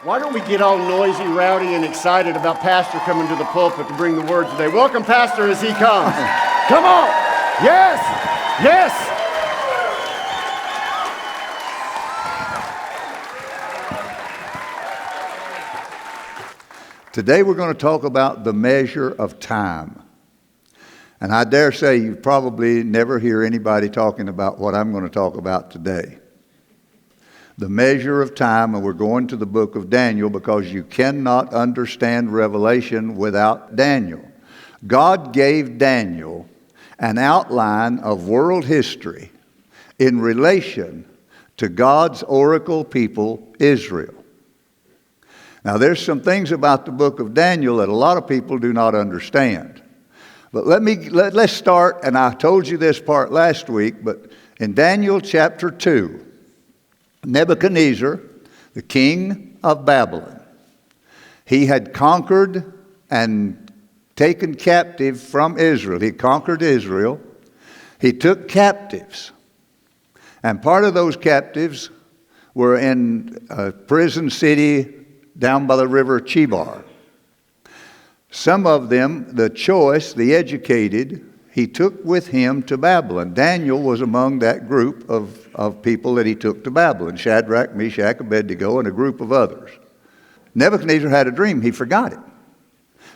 Why don't we get all noisy, rowdy, and excited about Pastor coming to the pulpit to bring the word today? Welcome, Pastor, as he comes. Come on. Yes. Yes. Today we're going to talk about the measure of time. And I dare say you probably never hear anybody talking about what I'm going to talk about today. The measure of time, and we're going to the book of Daniel because you cannot understand Revelation without Daniel. God gave Daniel an outline of world history in relation to God's oracle people, Israel. Now, there's some things about the book of Daniel that a lot of people do not understand. But let's start, and I told you this part last week, but in Daniel chapter 2, Nebuchadnezzar, the king of Babylon, he had conquered and taken captive from Israel. He conquered Israel. He took captives. And part of those captives were in a prison city down by the river Chebar. Some of them, the choice, the educated, he took with him to Babylon. Daniel was among that group of people that he took to Babylon. Shadrach, Meshach, Abednego, and a group of others. Nebuchadnezzar had a dream. He forgot it.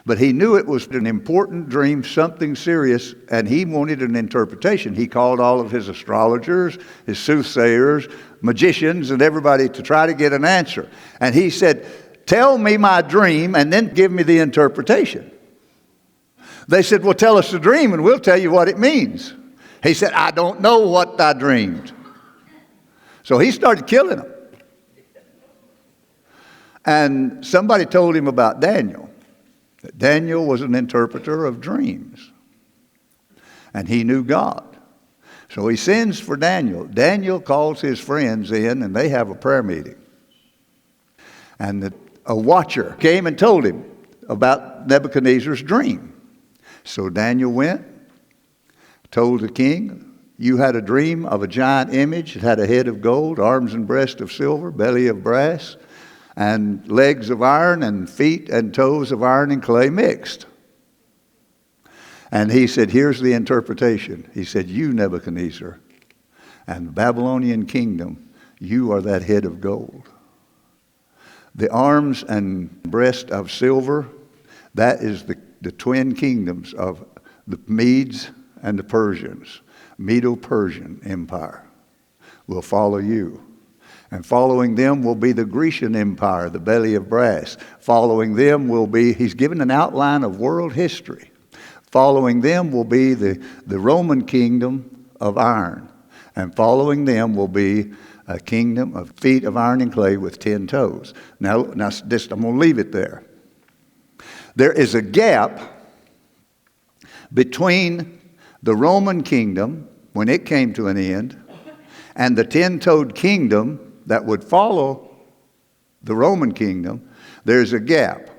But he knew it was an important dream, something serious, and he wanted an interpretation. He called all of his astrologers, his soothsayers, magicians, and everybody to try to get an answer. And he said, "Tell me my dream and then give me the interpretation." They said, "Well, tell us the dream and we'll tell you what it means." He said, "I don't know what I dreamed." So he started killing them. And somebody told him about Daniel. That Daniel was an interpreter of dreams. And he knew God. So he sends for Daniel. Daniel calls his friends in and they have a prayer meeting. And a watcher came and told him about Nebuchadnezzar's dream. So Daniel went, told the king, "You had a dream of a giant image. It had a head of gold, arms and breast of silver, belly of brass, and legs of iron, and feet and toes of iron and clay mixed." And he said, "Here's the interpretation." He said, "You, Nebuchadnezzar, and the Babylonian kingdom, you are that head of gold. The arms and breast of silver, that is the twin kingdoms of the Medes and the Persians. Medo-Persian Empire will follow you. And following them will be the Grecian Empire, the belly of brass. Following them will be," he's given an outline of world history. "Following them will be the Roman kingdom of iron. And following them will be a kingdom of feet of iron and clay with 10 toes." Now I'm going to leave it there. There is a gap between the Roman kingdom, when it came to an end, and the 10-toed kingdom that would follow the Roman kingdom. There's a gap.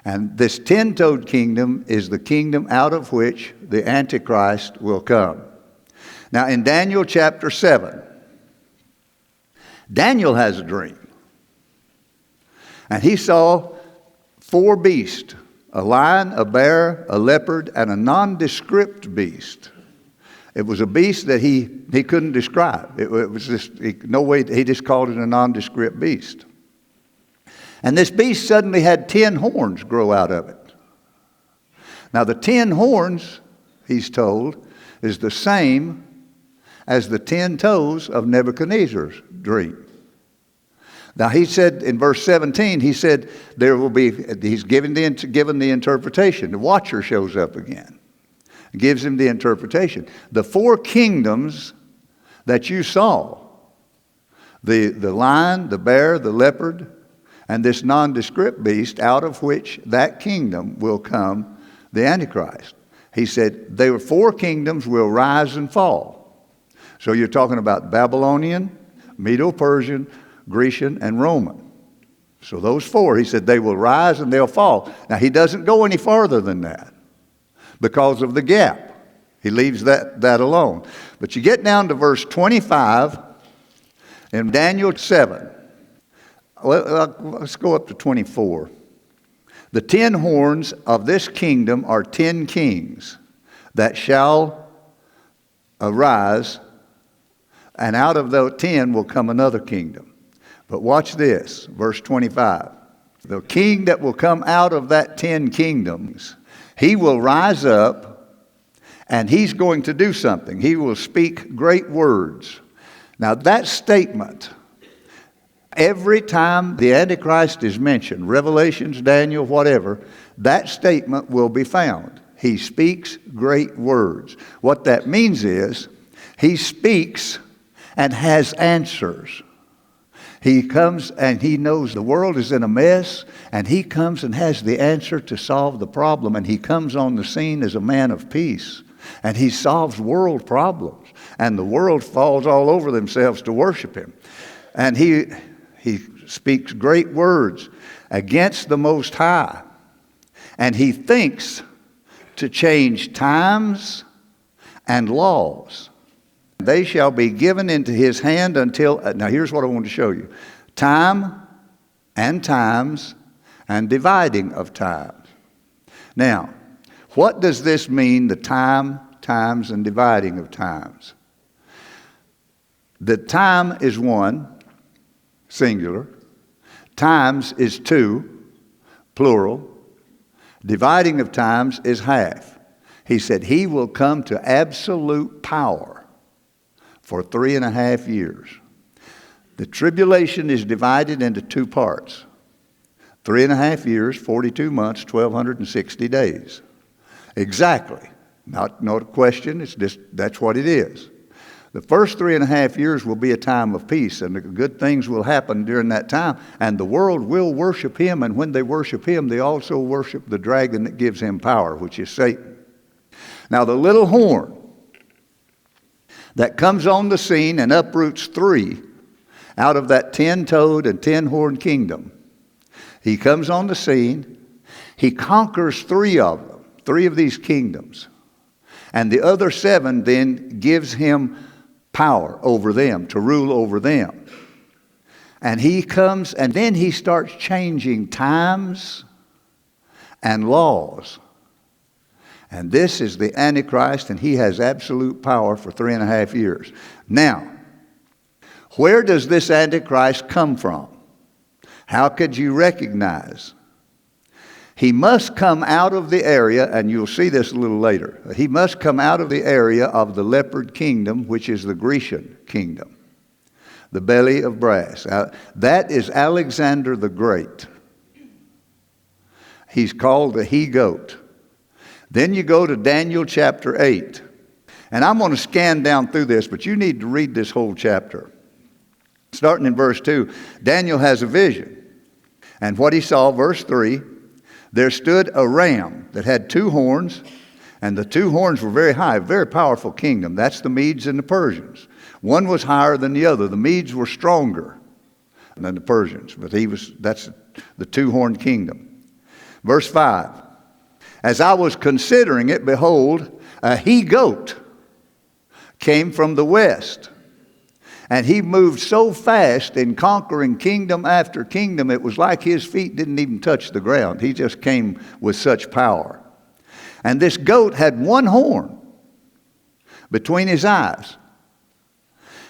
And this 10-toed kingdom is the kingdom out of which the Antichrist will come. Now in Daniel chapter 7, Daniel has a dream. And he saw 4 beasts, a lion, a bear, a leopard, and a nondescript beast. It was a beast that he couldn't describe. It was just, no way, he just called it a nondescript beast. And this beast suddenly had 10 horns grow out of it. Now the 10 horns, he's told, is the same as the 10 toes of Nebuchadnezzar's dream. Now he said in verse 17, he said there will be, he's given the interpretation. The watcher shows up again. Gives him the interpretation. The 4 kingdoms that you saw, the lion, the bear, the leopard, and this nondescript beast, out of which that kingdom will come, the Antichrist. He said, there were 4 kingdoms will rise and fall. So you're talking about Babylonian, Medo-Persian, Grecian, and Roman. So those 4, he said, they will rise and they'll fall. Now he doesn't go any farther than that because of the gap. He leaves that alone. But you get down to verse 25 in Daniel 7. let's go up to 24. The 10 horns of this kingdom are 10 kings that shall arise, and out of the 10 will come another kingdom. But watch this, verse 25. The king that will come out of that 10 kingdoms, he will rise up and he's going to do something. He will speak great words. Now that statement, every time the Antichrist is mentioned, Revelations, Daniel, whatever, that statement will be found. He speaks great words. What that means is he speaks and has answers. He comes and he knows the world is in a mess, and he comes and has the answer to solve the problem. And he comes on the scene as a man of peace, and he solves world problems. And the world falls all over themselves to worship him. And he speaks great words against the Most High. And he thinks to change times and laws. They shall be given into his hand until, now here's what I want to show you. Time and times and dividing of times. Now, what does this mean, the time, times, and dividing of times? The time is one, singular. Times is two, plural. Dividing of times is half. He said he will come to absolute power for 3.5 years. The tribulation is divided into two parts. 3.5 years, 42 months, 1,260 days. Exactly. Not a question, it's just, that's what it is. The first 3.5 years will be a time of peace, and the good things will happen during that time, and the world will worship him, and when they worship him, they also worship the dragon that gives him power, which is Satan. Now the little horn that comes on the scene and uproots 3 out of that 10-toed and 10-horned kingdom. He comes on the scene. He conquers 3 of them, 3 of these kingdoms. And the other 7 then gives him power over them, to rule over them. And he comes and then he starts changing times and laws. And this is the Antichrist, and he has absolute power for 3.5 years. Now, where does this Antichrist come from? How could you recognize? He must come out of the area, and you'll see this a little later. He must come out of the area of the leopard kingdom, which is the Grecian kingdom, the belly of brass. That is Alexander the Great. He's called the he-goat. Then you go to Daniel chapter 8. And I'm going to scan down through this, but you need to read this whole chapter. Starting in verse 2, Daniel has a vision. And what he saw, verse 3, there stood a ram that had 2 horns, and the 2 horns were very high, very powerful kingdom. That's the Medes and the Persians. One was higher than the other. The Medes were stronger than the Persians, but that's the 2-horned kingdom. Verse 5. As I was considering it, behold, a he-goat came from the west. And he moved so fast in conquering kingdom after kingdom, it was like his feet didn't even touch the ground. He just came with such power. And this goat had 1 horn between his eyes.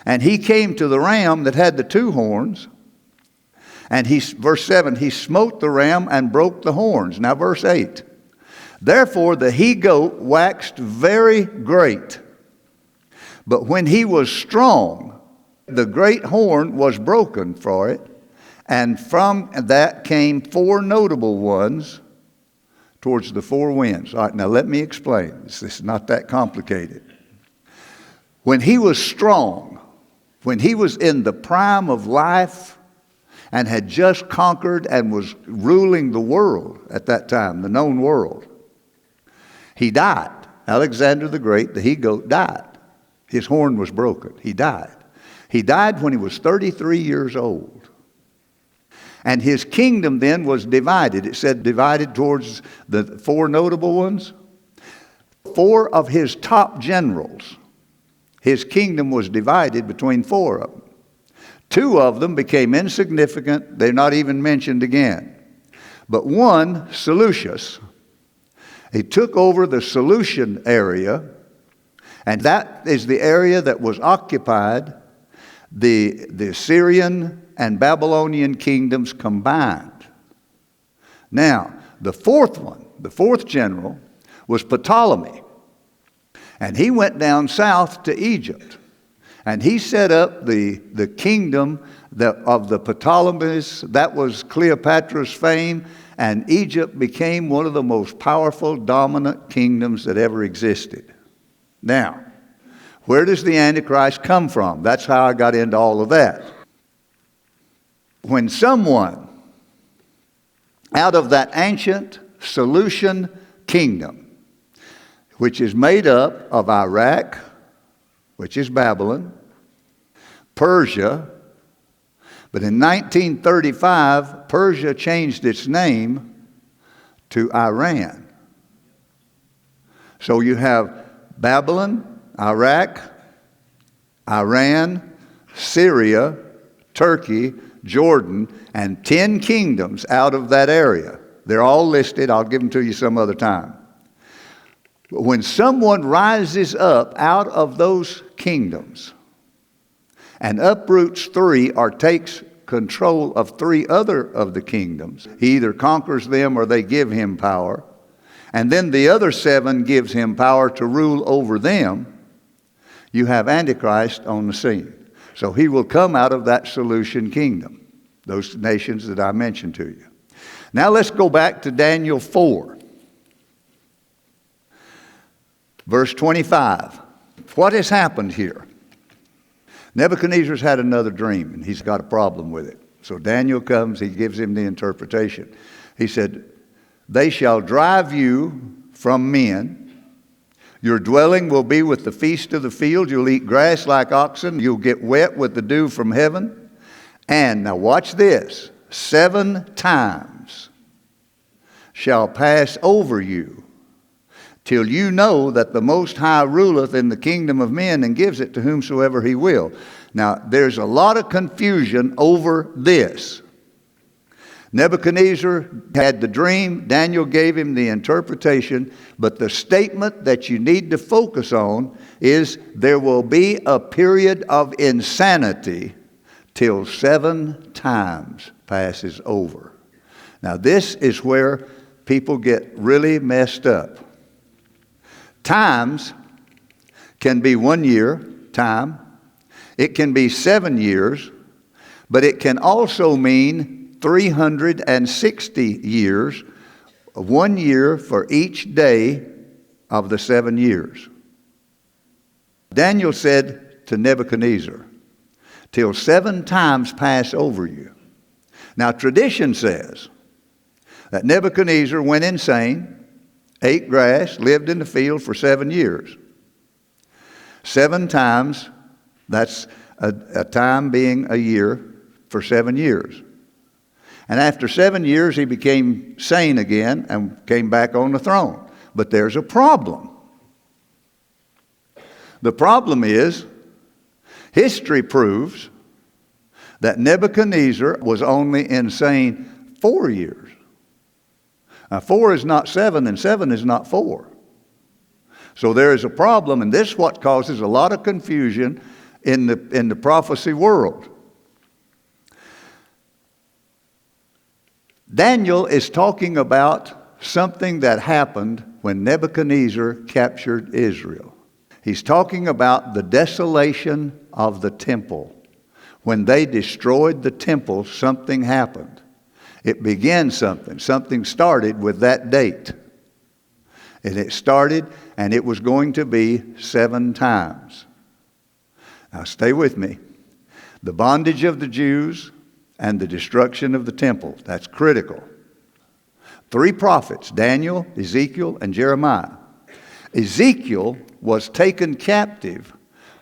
And he came to the ram that had the 2 horns. And verse 7, he smote the ram and broke the horns. Now verse 8. Therefore the he-goat waxed very great. But when he was strong, the great horn was broken for it. And from that came 4 notable ones towards the 4 winds. All right, now let me explain. This is not that complicated. When he was strong, when he was in the prime of life and had just conquered and was ruling the world at that time, the known world, he died. Alexander the Great, the he-goat, died. His horn was broken. He died. He died when he was 33 years old. And his kingdom then was divided. It said divided towards the 4 notable ones. 4 of his top generals. His kingdom was divided between 4 of them. Two of them became insignificant. They're not even mentioned again. But one, Seleucus, he took over the Seleucian area, and that is the area that was occupied the Syrian and Babylonian kingdoms combined. Now, the fourth one, the fourth general, was Ptolemy. And he went down south to Egypt. And he set up the kingdom of the Ptolemies. That was Cleopatra's fame. And Egypt became one of the most powerful, dominant kingdoms that ever existed. Now, where does the Antichrist come from? That's how I got into all of that. When someone out of that ancient Seleucian kingdom, which is made up of Iraq, which is Babylon, Persia, but in 1935, Persia changed its name to Iran. So you have Babylon, Iraq, Iran, Syria, Turkey, Jordan, and 10 kingdoms out of that area. They're all listed. I'll give them to you some other time. But when someone rises up out of those kingdoms and uproots 3 or takes control of 3 other of the kingdoms, he either conquers them or they give him power, and then the other 7 gives him power to rule over them, you have Antichrist on the scene. So he will come out of that Seleucian kingdom, those nations that I mentioned to you. Now let's go back to Daniel 4. Verse 25. What has happened here? Nebuchadnezzar's had another dream, and he's got a problem with it. So Daniel comes, he gives him the interpretation. He said, "They shall drive you from men. Your dwelling will be with the feast of the field. You'll eat grass like oxen. You'll get wet with the dew from heaven. And," now watch this, "7 times shall pass over you, till you know that the Most High ruleth in the kingdom of men and gives it to whomsoever he will." Now, there's a lot of confusion over this. Nebuchadnezzar had the dream, Daniel gave him the interpretation, but the statement that you need to focus on is there will be a period of insanity till 7 times passes over. Now, this is where people get really messed up. Times can be 1 year, time. It can be 7 years, but it can also mean 360 years, 1 year for each day of the 7 years. Daniel said to Nebuchadnezzar, "Till 7 times pass over you." Now, tradition says that Nebuchadnezzar went insane, ate grass, lived in the field for 7 years. 7 times, that's a time being a year for 7 years. And after 7 years, he became sane again and came back on the throne. But there's a problem. The problem is, history proves that Nebuchadnezzar was only insane 4 years. Now, 4 is not 7, and 7 is not 4. So there is a problem, and this is what causes a lot of confusion in the prophecy world. Daniel is talking about something that happened when Nebuchadnezzar captured Israel. He's talking about the desolation of the temple. When they destroyed the temple, something happened. It began something. Something started with that date. And it started, and it was going to be 7 times. Now stay with me. The bondage of the Jews and the destruction of the temple. That's critical. 3 prophets, Daniel, Ezekiel, and Jeremiah. Ezekiel was taken captive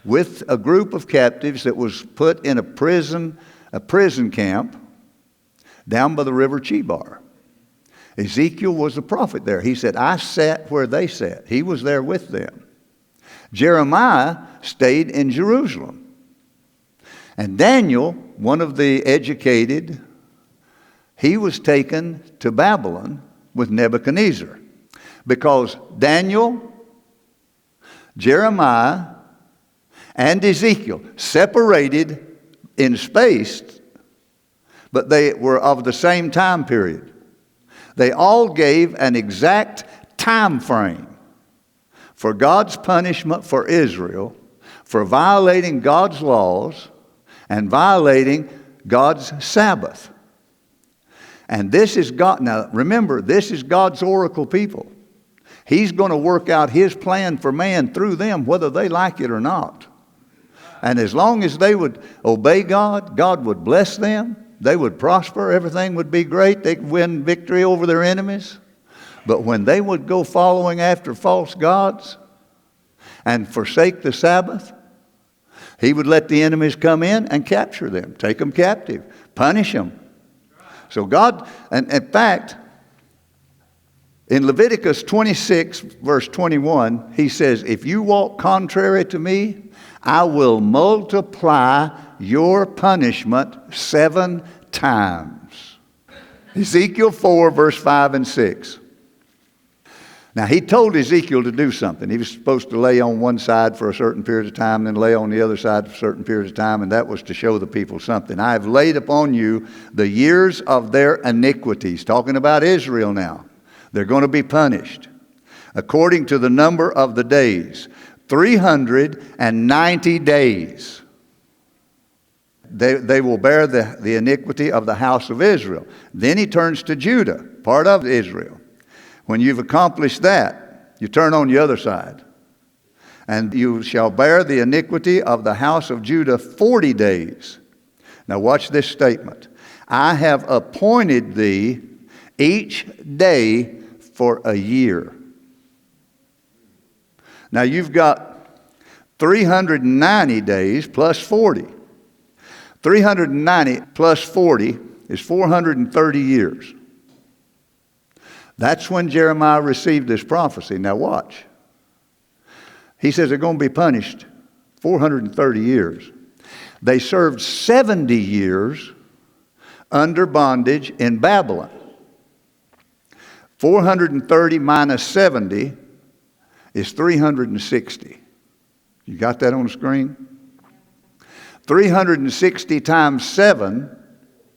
with a group of captives that was put in a prison camp down by the river Chebar. Ezekiel was the prophet there. He said, "I sat where they sat." He was there with them. Jeremiah stayed in Jerusalem. And Daniel, one of the educated, he was taken to Babylon with Nebuchadnezzar. Because Daniel, Jeremiah, and Ezekiel separated in space, but they were of the same time period. They all gave an exact time frame for God's punishment for Israel for violating God's laws and violating God's Sabbath. And this is God. Now remember, this is God's oracle people. He's going to work out His plan for man through them, whether they like it or not. And as long as they would obey God, God would bless them. They would prosper. Everything would be great. They could win victory over their enemies. But when they would go following after false gods and forsake the Sabbath, He would let the enemies come in and capture them, take them captive, punish them. So God, and in fact, in Leviticus 26, verse 21, He says, if you walk contrary to me, I will multiply your punishment 7 times. Ezekiel 4, verse 5 and 6. Now, He told Ezekiel to do something. He was supposed to lay on one side for a certain period of time, then lay on the other side for a certain period of time, and that was to show the people something. I have laid upon you the years of their iniquities. Talking about Israel now. They're going to be punished according to the number of the days. 390 days. They will bear the iniquity of the house of Israel. Then He turns to Judah, part of Israel. When you've accomplished that, you turn on the other side. And you shall bear the iniquity of the house of Judah 40 days. Now watch this statement. I have appointed thee each day for a year. Now you've got 390 days plus 40. 390 plus 40 is 430 years. That's when Jeremiah received this prophecy. Now watch. He says they're going to be punished 430 years. They served 70 years under bondage in Babylon. 430 minus 70 is 360. You got that on the screen? 360 times 7,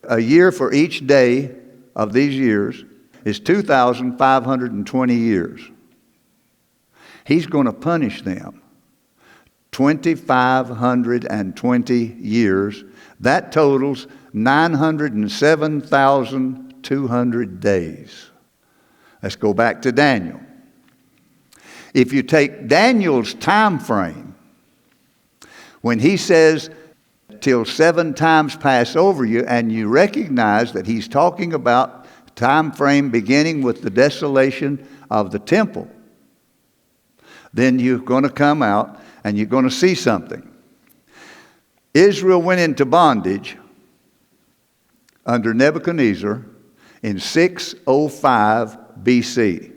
a year for each day of these years, is 2,520 years. He's going to punish them 2,520 years. That totals 907,200 days. Let's go back to Daniel. If you take Daniel's time frame, when he says, till 7 times pass over you, and you recognize that he's talking about time frame beginning with the desolation of the temple, then you're going to come out and you're going to see something. Israel went into bondage under Nebuchadnezzar in 605 BC.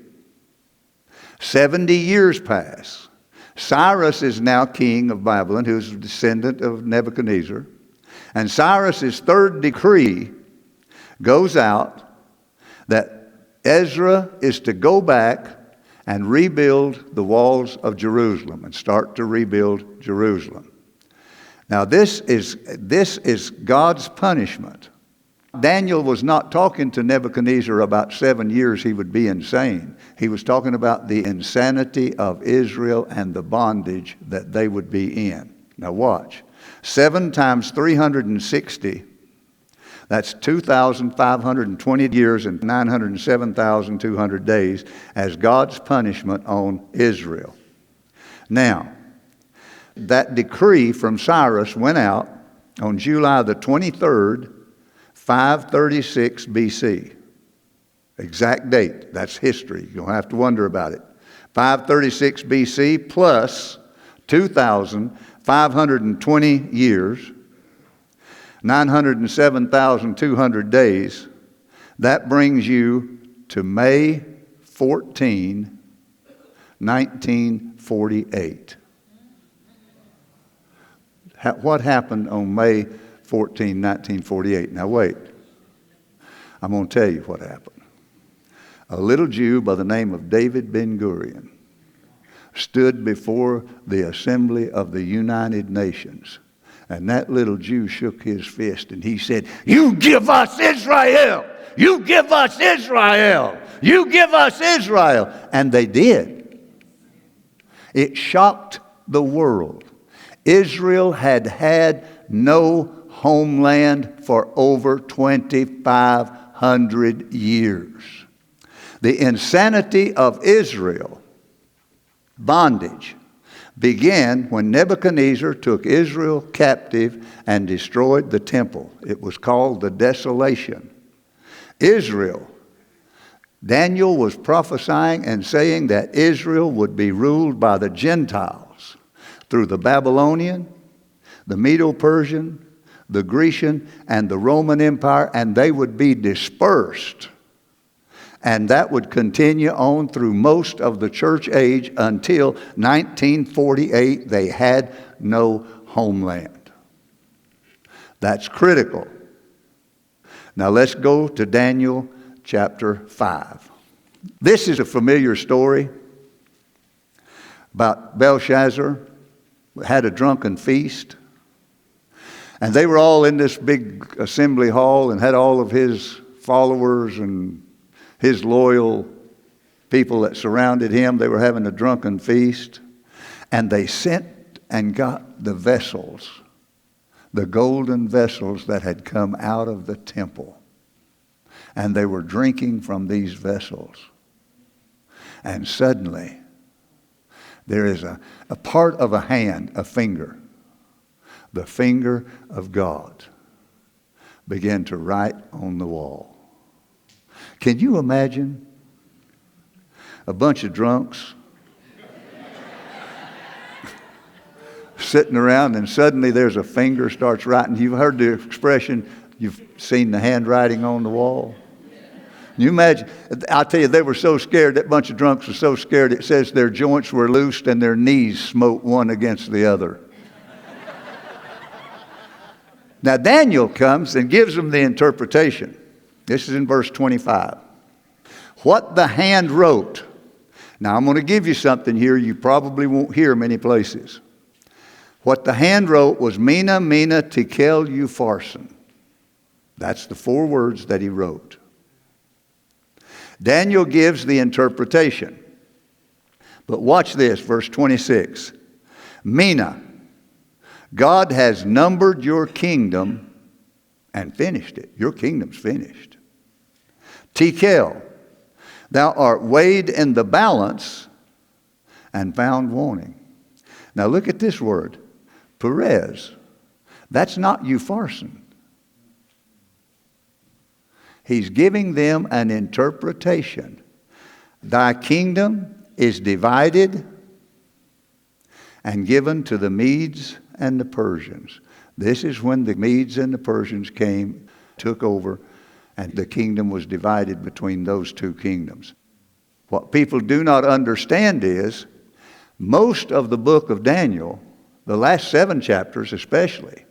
70 years pass. Cyrus is now king of Babylon, who's a descendant of Nebuchadnezzar. And Cyrus's third decree goes out that Ezra is to go back and rebuild the walls of Jerusalem and start to rebuild Jerusalem. Now this is God's punishment. Daniel was not talking to Nebuchadnezzar about 7 years he would be insane. He was talking about the insanity of Israel and the bondage that they would be in. Now watch. 7 times 360, that's 2,520 years and 907,200 days as God's punishment on Israel. Now, that decree from Cyrus went out on July the 23rd, 536 BC. Exact date. That's history. You don't have to wonder about it. 536 BC plus 2,520 years, 907,200 days. That brings you to May 14, 1948. What happened on May 14, 1948? Now wait, I'm going to tell you what happened. A little Jew by the name of David Ben-Gurion stood before the assembly of the United Nations. And that little Jew shook his fist and he said, "You give us Israel! You give us Israel! You give us Israel!" And they did. It shocked the world. Israel had had no homeland for over 2,500 years. The insanity of Israel, bondage, began when Nebuchadnezzar took Israel captive and destroyed the temple. It was called the desolation. Israel, Daniel was prophesying and saying that Israel would be ruled by the Gentiles through the Babylonian, the Medo-Persian, the Grecian, and the Roman Empire, and they would be dispersed. And that would continue on through most of the church age until 1948. They had no homeland. That's critical. Now let's go to Daniel chapter 5. This is a familiar story about Belshazzar had a drunken feast. And they were all in this big assembly hall and had all of his followers and his loyal people that surrounded him. They were having a drunken feast. And they sent and got the vessels, the golden vessels that had come out of the temple. And they were drinking from these vessels. And suddenly, there is a part of a hand, a finger, the finger of God, began to write on the wall. Can you imagine a bunch of drunks sitting around and suddenly there's a finger starts writing? You've heard the expression, you've seen the handwriting on the wall. Can you imagine? I'll tell you, they were so scared, that bunch of drunks were so scared, it says their joints were loosed and their knees smote one against the other. Now Daniel comes and gives them the interpretation. This is in verse 25. What the hand wrote. Now I'm going to give you something here you probably won't hear many places. What the hand wrote was Mina, Mina, Tekel, Upharsin. That's the 4 words that he wrote. Daniel gives the interpretation. But watch this, verse 26. Mina, God has numbered your kingdom and finished it. Your kingdom's finished. Tekel, thou art weighed in the balance and found wanting. Now look at this word, Perez. That's not Upharsin. He's giving them an interpretation. Thy kingdom is divided and given to the Medes and the Persians. This is when the Medes and the Persians came, took over, and the kingdom was divided between those 2 kingdoms. What people do not understand is most of the book of Daniel, the last 7 chapters especially,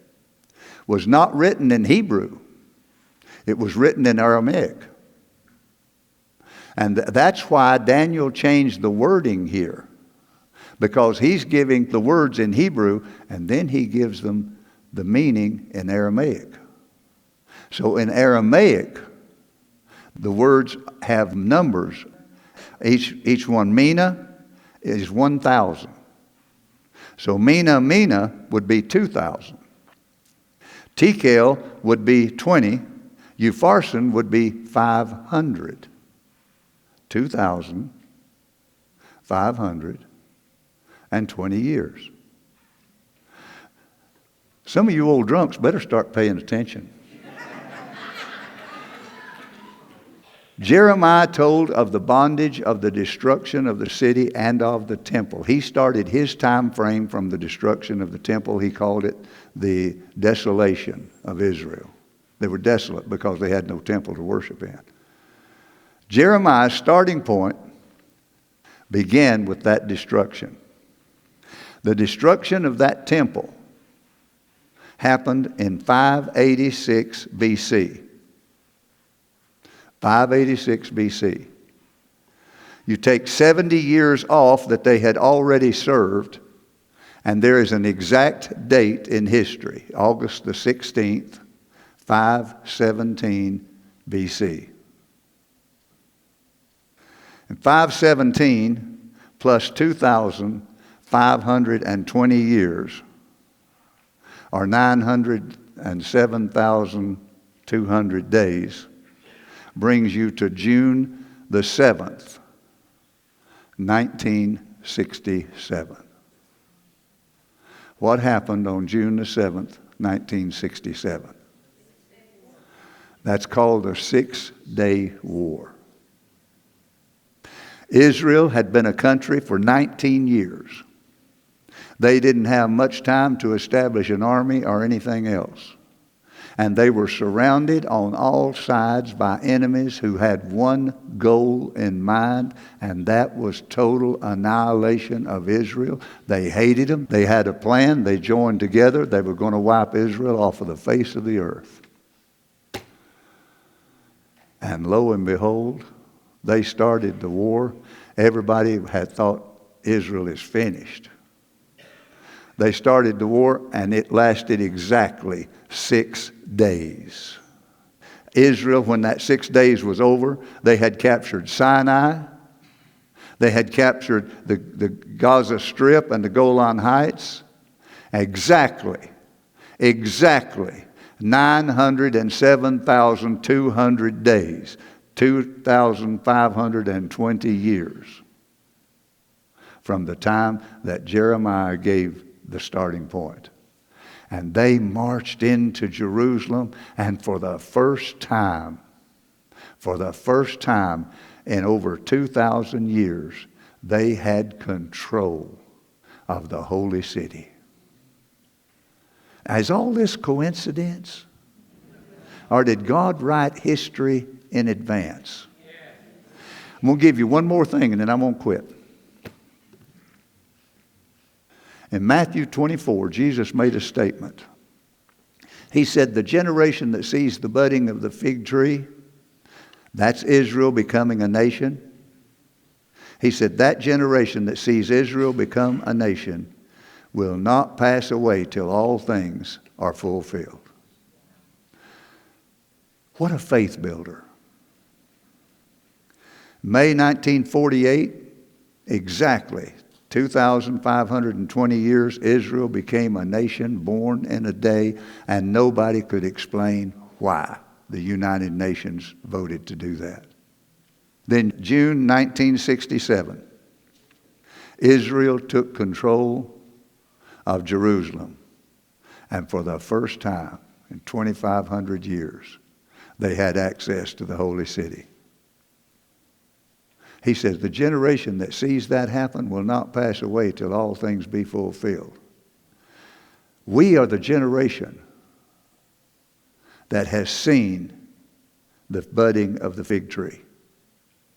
was not written in Hebrew. It was written in Aramaic. And that's why Daniel changed the wording here, because he's giving the words in Hebrew and then he gives them the meaning in Aramaic. So in Aramaic, the words have numbers. Each one, Mina, is 1,000. So Mina, Mina would be 2,000. Tekel would be 20. Upharsin would be 500. 2,520 years. Some of you old drunks better start paying attention. Jeremiah told of the bondage of the destruction of the city and of the temple. He started his time frame from the destruction of the temple. He called it the desolation of Israel. They were desolate because they had no temple to worship in. Jeremiah's starting point began with that destruction. The destruction of that temple happened in 586 BC. 586 BC. You take 70 years off that they had already served, and there is an exact date in history, August the 16th, 517 BC. And 517 plus 2,520 years are 907,200 days, brings you to June the 7th, 1967. What happened on June the 7th, 1967? That's called the 6-Day War. Israel had been a country for 19 years. They didn't have much time to establish an army or anything else. And they were surrounded on all sides by enemies who had one goal in mind, and that was total annihilation of Israel. They hated them. They had a plan. They joined together. They were going to wipe Israel off of the face of the earth. And lo and behold, they started the war. Everybody had thought Israel is finished. They started the war, and it lasted exactly 6 days. Israel, when that 6 days was over, they had captured Sinai. They had captured the Gaza Strip and the Golan Heights. Exactly 907,200 days, 2,520 years from the time that Jeremiah gave the starting point. And they marched into Jerusalem, and for the first time in over 2,000 years, they had control of the holy city. Is all this coincidence? Or did God write history in advance? I'm going to give you one more thing, and then I'm going to quit. In Matthew 24, Jesus made a statement. He said, the generation that sees the budding of the fig tree, that's Israel becoming a nation. He said, that generation that sees Israel become a nation will not pass away till all things are fulfilled. What a faith builder. May 1948, exactly 2,520 years, Israel became a nation born in a day, and nobody could explain why the United Nations voted to do that. Then June 1967, Israel took control of Jerusalem, and for the first time in 2,500 years, they had access to the holy city. He says, the generation that sees that happen will not pass away till all things be fulfilled. We are the generation that has seen the budding of the fig tree.